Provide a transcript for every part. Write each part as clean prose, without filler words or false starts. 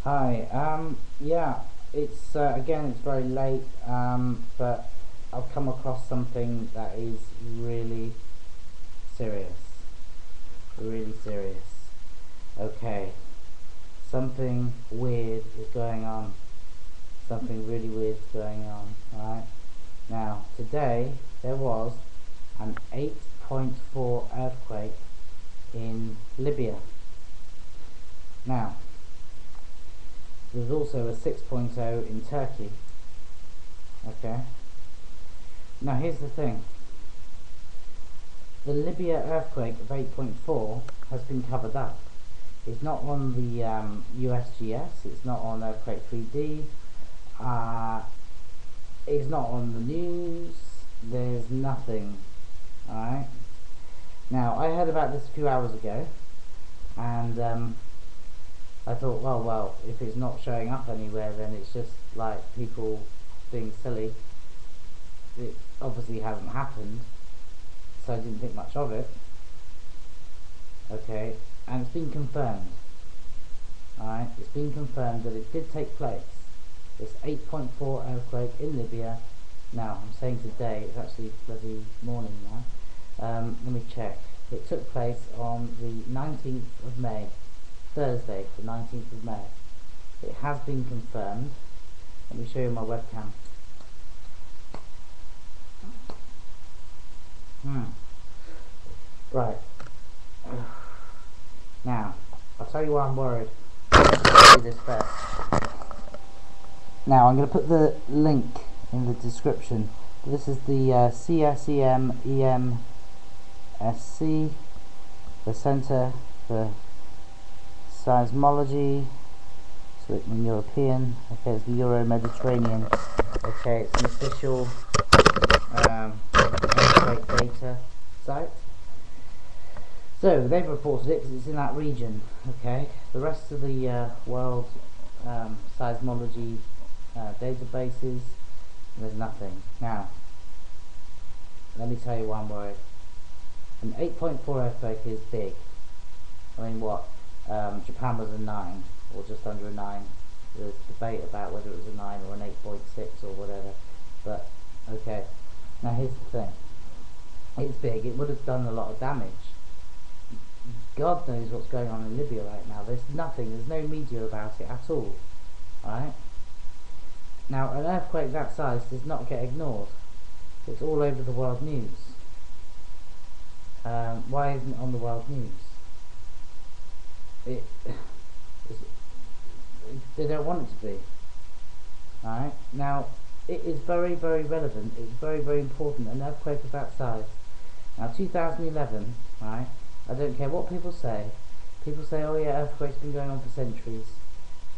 Hi. Yeah, it's again, it's very late. But I've come across something that is really serious. Really serious. Okay, something weird is going on. Something really weird is going on. Right now, today there was an 8.4 earthquake in Libya. Now, there's also a 6.0 in Turkey. Okay. Now here's the thing. The Libya earthquake of 8.4 has been covered up. It's not on the USGS. It's not on Earthquake 3D. It's not on the news. There's nothing. Alright. Now I heard about this a few hours ago, and I thought, well, if it's not showing up anywhere, then it's just like people being silly. It obviously hasn't happened, so I didn't think much of it. Okay, and it's been confirmed. Alright, it's been confirmed that it did take place. This 8.4 earthquake in Libya. Now, I'm saying today, it's actually bloody morning now. Let me check. It took place on the 19th of May. Thursday, the 19th of May. It has been confirmed. Let me show you my webcam. Right. Now, I'll tell you why I'm worried. Let's do this first. Now, I'm going to put the link in the description. This is the CSEM EMSC, the Centre for Seismology. So it's in European. Okay, it's the Euro-Mediterranean. Okay, it's an official earthquake data site. So they've reported it because it's in that region. Okay, the rest of the world seismology databases, there's nothing. Now, let me tell you why I'm worried. An 8.4 earthquake is big. I mean, what? Japan was a 9, or just under a 9. There's debate about whether it was a 9 or an 8.6 or whatever. But, okay. Now here's the thing. It's big. It would have done a lot of damage. God knows what's going on in Libya right now. There's nothing. There's no media about it at all. Alright? Now, an earthquake that size does not get ignored. It's all over the world news. Why isn't it on the world news? They don't want it to be. Alright? Now, it is very, very relevant. It's very, very important. An earthquake of that size. Now, 2011, right? I don't care what people say. People say, oh yeah, earthquake's been going on for centuries.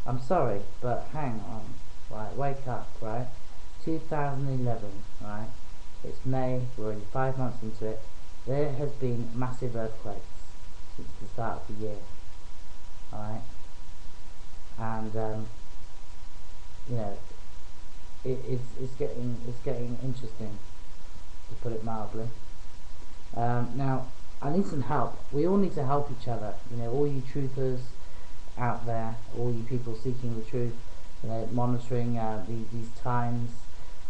I'm sorry, but hang on. Right, wake up, right? 2011, right? It's May, we're already 5 months into it. There has been massive earthquakes since the start of the year. Alright? And, you know, it's getting interesting, to put it mildly. Now, I need some help. We all need to help each other. You know, all you truthers out there, all you people seeking the truth, you know, monitoring these times,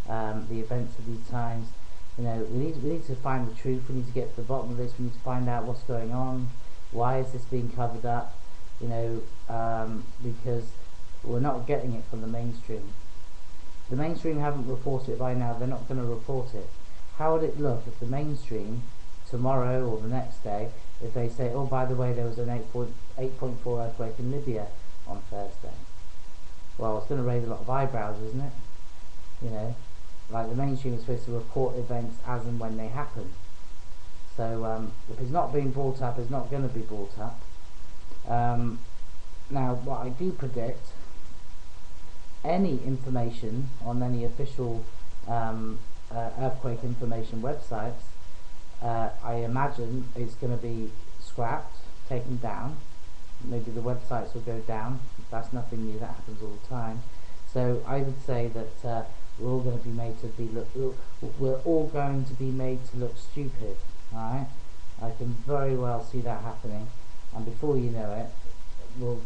the events of these times. You know, we need to find the truth. We need to get to the bottom of this. We need to find out what's going on. Why is this being covered up? You know, because we're not getting it from the mainstream. The mainstream haven't reported it by now. They're not going to report it. How would it look if the mainstream tomorrow or the next day, if they say, oh, by the way, there was an 8.4 earthquake in Libya on Thursday? Well, it's going to raise a lot of eyebrows, isn't it? You know, like the mainstream is supposed to report events as and when they happen. So if it's not being brought up, it's not going to be brought up. Now, what I do predict, any information on any official earthquake information websites, I imagine it's going to be scrapped, taken down. Maybe the websites will go down. That's nothing new, that happens all the time. So I would say that we're all going to be made to look stupid. Alright? I can very well see that happening, and before you know it, we'll,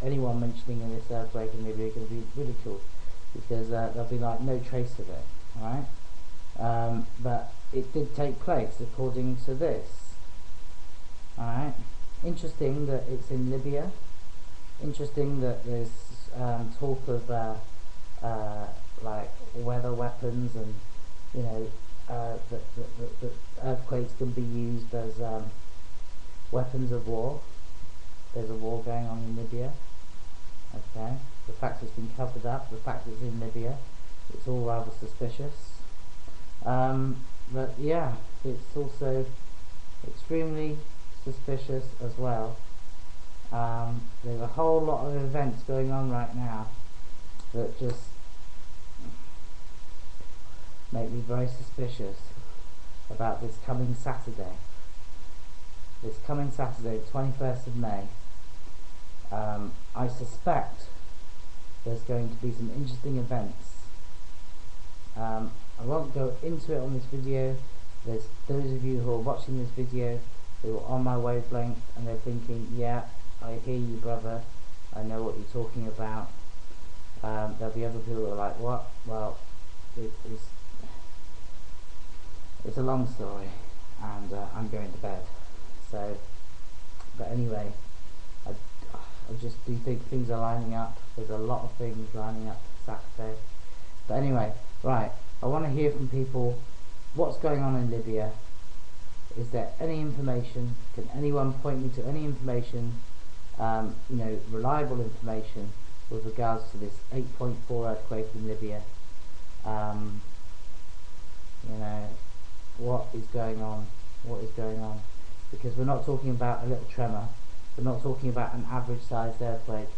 anyone mentioning in this earthquake in Libya are going to be really cool, because there'll be like no trace of it, right? But it did take place according to this. Alright, interesting that it's in Libya. Interesting that there's talk of like weather weapons, and you know that earthquakes can be used as weapons of war. There's a war going on in Libya. Okay, the fact it's been covered up, the fact it's in Libya, it's all rather suspicious. But yeah, it's also extremely suspicious as well. There's a whole lot of events going on right now that just make me very suspicious about this coming Saturday. This coming Saturday, 21st of May. I suspect there's going to be some interesting events. I won't go into it on this video. There's those of you who are watching this video who are on my wavelength and they're thinking, yeah, I hear you, brother, I know what you're talking about. There'll be other people who are like, what? Well, it's a long story, and I'm going to bed. So, but anyway, I just do think things are lining up. There's a lot of things lining up for Saturday. But anyway, right, I want to hear from people. What's going on in Libya? Is there any information? Can anyone point me to any information, you know, reliable information with regards to this 8.4 earthquake in Libya? You know, what is going on? What is going on? Because we're not talking about a little tremor. We're not talking about an average sized earthquake.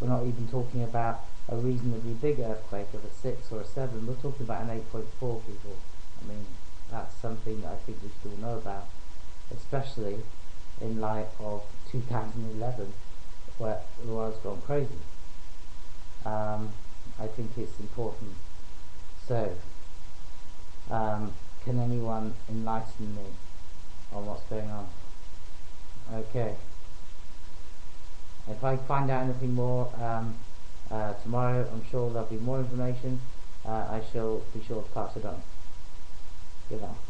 We're not even talking about a reasonably big earthquake of a 6 or a 7. We're talking about an 8.4, people. I mean, that's something that I think we should all know about, especially in light of 2011, where the world's gone crazy. I think it's important. So, can anyone enlighten me on what's going on? Okay. If I find out anything more tomorrow, I'm sure there'll be more information. I shall be sure to pass it on. Goodbye.